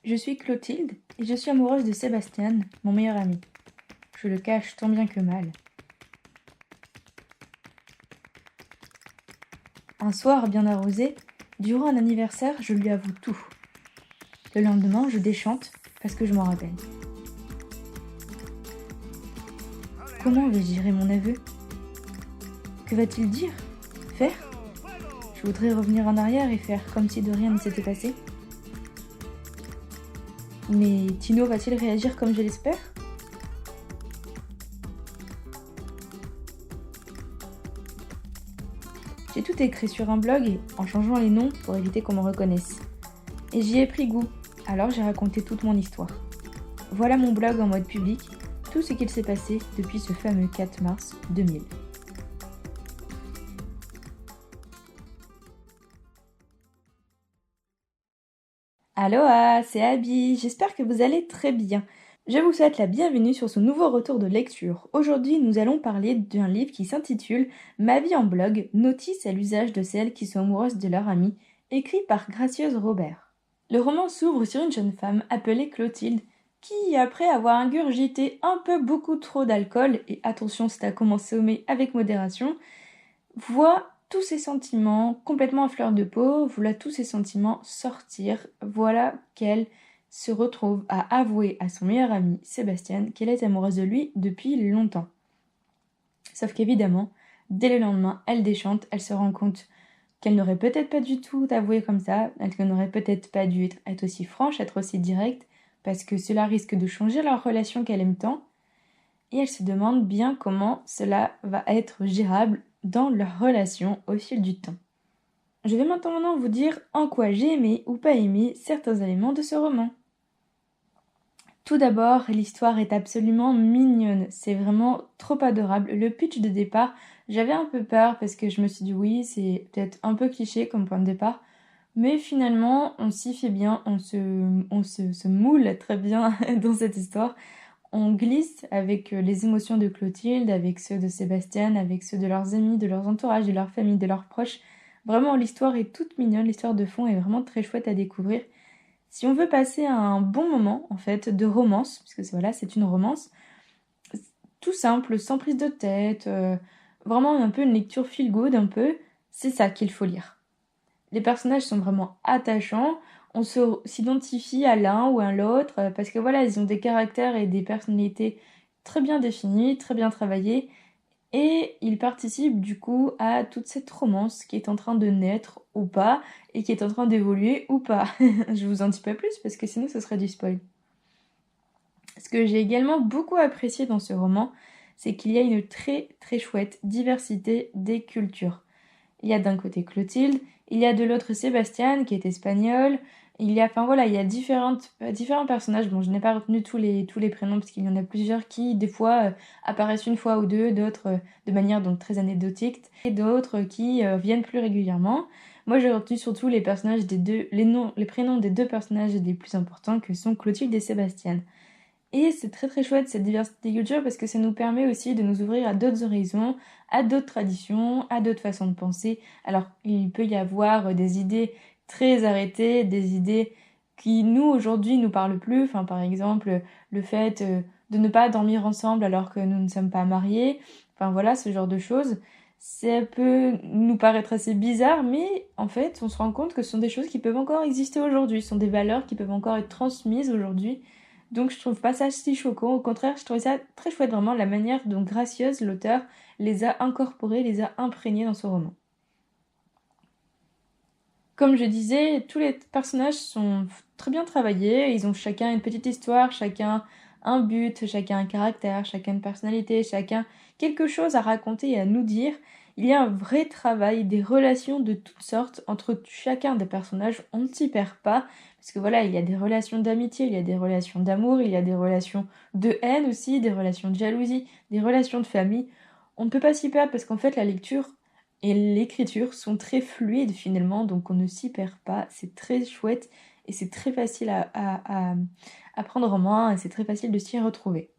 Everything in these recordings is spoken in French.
Je suis Clotilde et je suis amoureuse de Sébastien, mon meilleur ami. Je le cache tant bien que mal. Un soir bien arrosé, durant un anniversaire, je lui avoue tout. Le lendemain, je déchante parce que je m'en rappelle. Comment vais-je gérer mon aveu? Que va-t-il dire? Faire? Je voudrais revenir en arrière et faire comme si de rien ne s'était passé. Mais Tino va-t-il réagir comme je l'espère? J'ai tout écrit sur un blog en changeant les noms pour éviter qu'on me reconnaisse. Et j'y ai pris goût, alors j'ai raconté toute mon histoire. Voilà mon blog en mode public, tout ce qu'il s'est passé depuis ce fameux 4 mars 2000. Aloha, c'est Abby, j'espère que vous allez très bien. Je vous souhaite la bienvenue sur ce nouveau retour de lecture. Aujourd'hui, nous allons parler d'un livre qui s'intitule Ma vie en blog, notice à l'usage de celles qui sont amoureuses de leur ami, écrit par Gracieuse Robert. Le roman s'ouvre sur une jeune femme appelée Clotilde qui, après avoir ingurgité un peu beaucoup trop d'alcool, et attention c'est à consommer avec modération, voit tous ses sentiments complètement à fleur de peau, voilà tous ses sentiments sortir, voilà qu'elle se retrouve à avouer à son meilleur ami Sébastien qu'elle est amoureuse de lui depuis longtemps. Sauf qu'évidemment, dès le lendemain, elle déchante, elle se rend compte qu'elle n'aurait peut-être pas du tout avoué comme ça, qu'elle n'aurait peut-être pas dû être aussi franche, être aussi directe, parce que cela risque de changer leur relation qu'elle aime tant, et elle se demande bien comment cela va être gérable dans leur relation au fil du temps. Je vais maintenant vous dire en quoi j'ai aimé ou pas aimé certains éléments de ce roman. Tout d'abord, l'histoire est absolument mignonne, c'est vraiment trop adorable. Le pitch de départ, j'avais un peu peur parce que je me suis dit oui, c'est peut-être un peu cliché comme point de départ, mais finalement, on s'y fait bien, on se moule très bien dans cette histoire. On glisse avec les émotions de Clotilde, avec ceux de Sébastien, avec ceux de leurs amis, de leurs entourages, de leur famille, de leurs proches. Vraiment, l'histoire est toute mignonne, l'histoire de fond est vraiment très chouette à découvrir. Si on veut passer un bon moment, en fait, de romance, puisque voilà, c'est une romance, tout simple, sans prise de tête, vraiment un peu une lecture feel good, un peu, c'est ça qu'il faut lire. Les personnages sont vraiment attachants, on s'identifie à l'un ou à l'autre, parce que voilà, ils ont des caractères et des personnalités très bien définies, très bien travaillées, et ils participent du coup à toute cette romance qui est en train de naître ou pas, et qui est en train d'évoluer ou pas. Je vous en dis pas plus, parce que sinon ce serait du spoil. Ce que j'ai également beaucoup apprécié dans ce roman, c'est qu'il y a une très très chouette diversité des cultures. Il y a d'un côté Clotilde, il y a de l'autre Sébastien qui est espagnol, il y a, enfin voilà, il y a différents personnages. Bon, je n'ai pas retenu tous les prénoms parce qu'il y en a plusieurs qui, des fois, apparaissent une fois ou deux, d'autres de manière donc très anecdotique, et d'autres qui viennent plus régulièrement. Moi, j'ai retenu surtout les personnages les prénoms des deux personnages les plus importants que sont Clotilde et Sébastien. Et c'est très très chouette cette diversité de culture parce que ça nous permet aussi de nous ouvrir à d'autres horizons, à d'autres traditions, à d'autres façons de penser. Alors il peut y avoir des idées très arrêtées, des idées qui nous aujourd'hui nous parlent plus. Enfin par exemple le fait de ne pas dormir ensemble alors que nous ne sommes pas mariés. Enfin voilà ce genre de choses. Ça peut nous paraître assez bizarre, mais en fait on se rend compte que ce sont des choses qui peuvent encore exister aujourd'hui, ce sont des valeurs qui peuvent encore être transmises aujourd'hui. Donc je trouve pas ça si choquant, au contraire je trouvais ça très chouette vraiment la manière dont Gracieuse, l'auteur, les a incorporés, les a imprégnés dans son roman. Comme je disais, tous les personnages sont très bien travaillés, ils ont chacun une petite histoire, chacun un but, chacun un caractère, chacun une personnalité, chacun quelque chose à raconter et à nous dire. Il y a un vrai travail, des relations de toutes sortes entre chacun des personnages, on ne s'y perd pas, parce que voilà, il y a des relations d'amitié, il y a des relations d'amour, il y a des relations de haine aussi, des relations de jalousie, des relations de famille. On ne peut pas s'y perdre parce qu'en fait la lecture et l'écriture sont très fluides finalement, donc on ne s'y perd pas, c'est très chouette et c'est très facile à prendre en main et c'est très facile de s'y retrouver.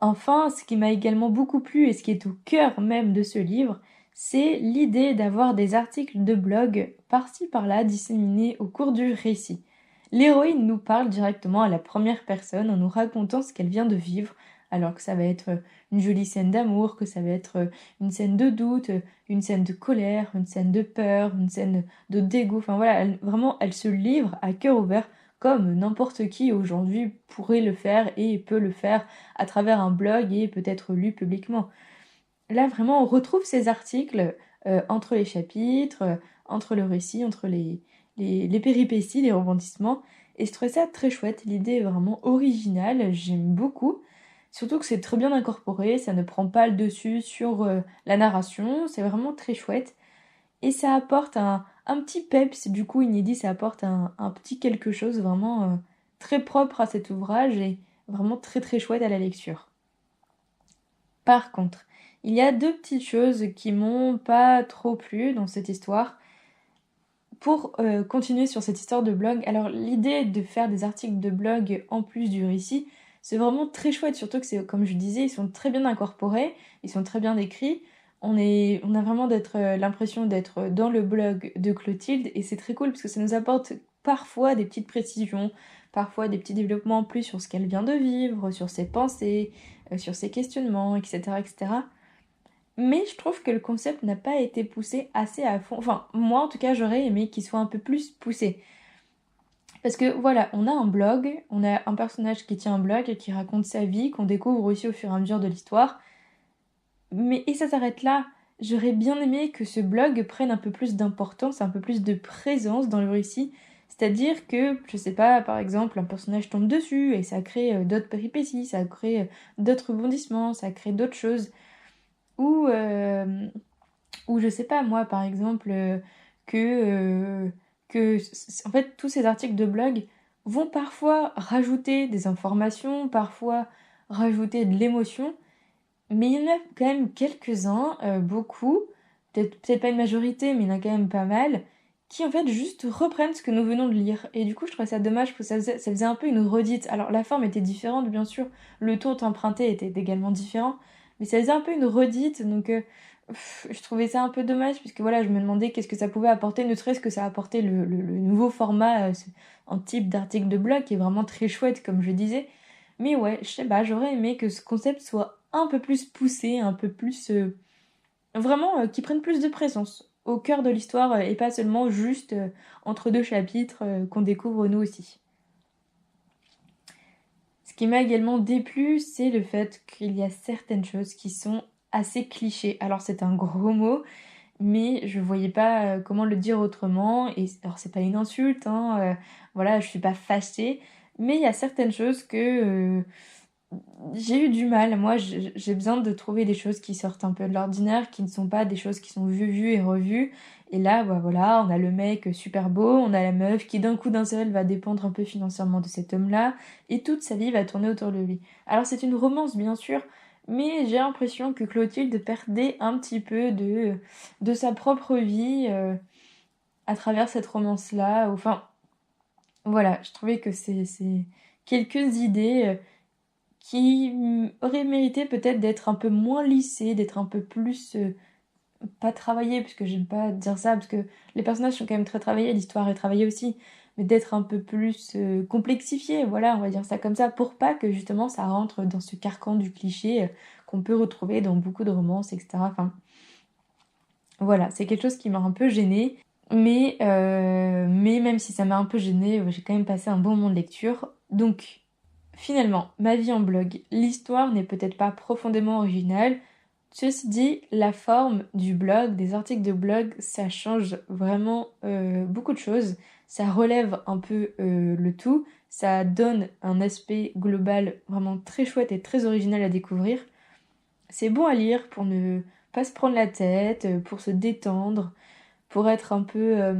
Enfin, ce qui m'a également beaucoup plu et ce qui est au cœur même de ce livre, c'est l'idée d'avoir des articles de blog par-ci par-là disséminés au cours du récit. L'héroïne nous parle directement à la première personne en nous racontant ce qu'elle vient de vivre, alors que ça va être une jolie scène d'amour, que ça va être une scène de doute, une scène de colère, une scène de peur, une scène de dégoût. Enfin voilà, vraiment, elle se livre à cœur ouvert comme n'importe qui aujourd'hui pourrait le faire et peut le faire à travers un blog et peut-être lu publiquement. Là, vraiment, on retrouve ces articles entre les chapitres, entre le récit, entre les péripéties, les rebondissements. Et je trouvais ça très chouette. L'idée est vraiment originale, j'aime beaucoup. Surtout que c'est très bien incorporé, ça ne prend pas le dessus sur la narration, c'est vraiment très chouette. Et ça apporte un petit peps, du coup, inédit, ça apporte un petit quelque chose vraiment très propre à cet ouvrage et vraiment très très chouette à la lecture. Par contre, il y a deux petites choses qui m'ont pas trop plu dans cette histoire. Pour continuer sur cette histoire de blog, alors l'idée de faire des articles de blog en plus du récit, c'est vraiment très chouette, surtout que c'est, comme je disais, ils sont très bien incorporés, ils sont très bien écrits. On a vraiment l'impression d'être dans le blog de Clotilde et c'est très cool parce que ça nous apporte parfois des petites précisions, parfois des petits développements en plus sur ce qu'elle vient de vivre, sur ses pensées, sur ses questionnements, etc., etc. Mais je trouve que le concept n'a pas été poussé assez à fond. Enfin, moi en tout cas, j'aurais aimé qu'il soit un peu plus poussé. Parce que voilà, on a un blog, on a un personnage qui tient un blog et qui raconte sa vie, qu'on découvre aussi au fur et à mesure de l'histoire. Et ça s'arrête là. J'aurais bien aimé que ce blog prenne un peu plus d'importance, un peu plus de présence dans le récit. C'est-à-dire que, je sais pas, par exemple, un personnage tombe dessus et ça crée d'autres péripéties, ça crée d'autres rebondissements, ça crée d'autres choses. Ou, euh, ou je sais pas, moi, par exemple, que, euh, en fait, tous ces articles de blog vont parfois rajouter des informations, parfois rajouter de l'émotion, mais il y en a quand même quelques-uns, beaucoup, peut-être pas une majorité, mais il y en a quand même pas mal, qui en fait juste reprennent ce que nous venons de lire. Et du coup, je trouvais ça dommage parce que ça faisait un peu une redite. Alors, la forme était différente, bien sûr, le ton emprunté était également différent, mais ça faisait un peu une redite, donc je trouvais ça un peu dommage, puisque voilà, je me demandais qu'est-ce que ça pouvait apporter, ne serait-ce que ça apportait le nouveau format en type d'article de blog, qui est vraiment très chouette, comme je disais. Mais ouais, je sais pas, j'aurais aimé que ce concept soit un peu plus poussé, un peu plus... vraiment, qui prenne plus de présence au cœur de l'histoire et pas seulement juste entre deux chapitres qu'on découvre nous aussi. Ce qui m'a également déplu, c'est le fait qu'il y a certaines choses qui sont assez clichés. Alors c'est un gros mot, mais je voyais pas comment le dire autrement. Et alors c'est pas une insulte, hein, voilà, je suis pas fâchée, mais il y a certaines choses que j'ai eu du mal. Moi, j'ai besoin de trouver des choses qui sortent un peu de l'ordinaire, qui ne sont pas des choses qui sont vues et revues. Et là, bah voilà, on a le mec super beau, on a la meuf qui d'un coup d'un seul va dépendre un peu financièrement de cet homme-là, et toute sa vie va tourner autour de lui. Alors c'est une romance, bien sûr, mais j'ai l'impression que Clotilde perdait un petit peu de sa propre vie à travers cette romance-là. Enfin, voilà, je trouvais que c'est quelques idées qui aurait mérité peut-être d'être un peu moins lissé, d'être un peu plus pas travaillé, puisque j'aime pas dire ça, parce que les personnages sont quand même très travaillés, l'histoire est travaillée aussi, mais d'être un peu plus complexifié, voilà, on va dire ça comme ça, pour pas que justement ça rentre dans ce carcan du cliché qu'on peut retrouver dans beaucoup de romances, etc. Enfin, voilà, c'est quelque chose qui m'a un peu gênée. Mais même si ça m'a un peu gênée, j'ai quand même passé un bon moment de lecture. Donc, finalement, ma vie en blog, l'histoire n'est peut-être pas profondément originale. Ceci dit, la forme du blog, des articles de blog, ça change vraiment beaucoup de choses. Ça relève un peu le tout. Ça donne un aspect global vraiment très chouette et très original à découvrir. C'est bon à lire pour ne pas se prendre la tête, pour se détendre, pour être un peu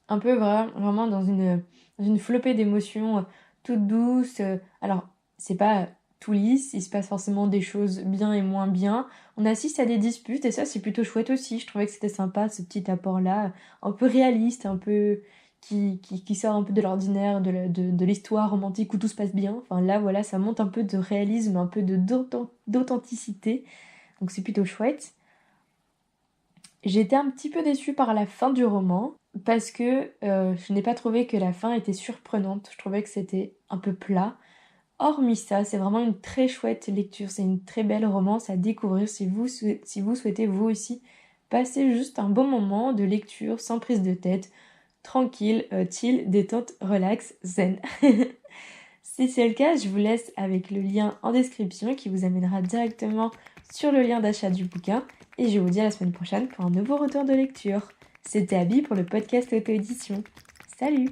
vraiment dans une flopée d'émotions toutes douces. Alors, c'est pas tout lisse, il se passe forcément des choses bien et moins bien. On assiste à des disputes et ça, c'est plutôt chouette aussi. Je trouvais que c'était sympa, ce petit apport-là, un peu réaliste, un peu qui sort un peu de l'ordinaire, de l'histoire romantique où tout se passe bien. Enfin, là, voilà, ça monte un peu de réalisme, un peu d'authenticité. Donc, c'est plutôt chouette. J'étais un petit peu déçue par la fin du roman parce que je n'ai pas trouvé que la fin était surprenante. Je trouvais que c'était un peu plat. Hormis ça, c'est vraiment une très chouette lecture. C'est une très belle romance à découvrir si vous souhaitez vous aussi passer juste un bon moment de lecture sans prise de tête, tranquille, chill, détente, relax, zen. Si c'est le cas, je vous laisse avec le lien en description qui vous amènera directement sur le lien d'achat du bouquin et je vous dis à la semaine prochaine pour un nouveau retour de lecture. C'était Abby pour le podcast auto-édition. Salut!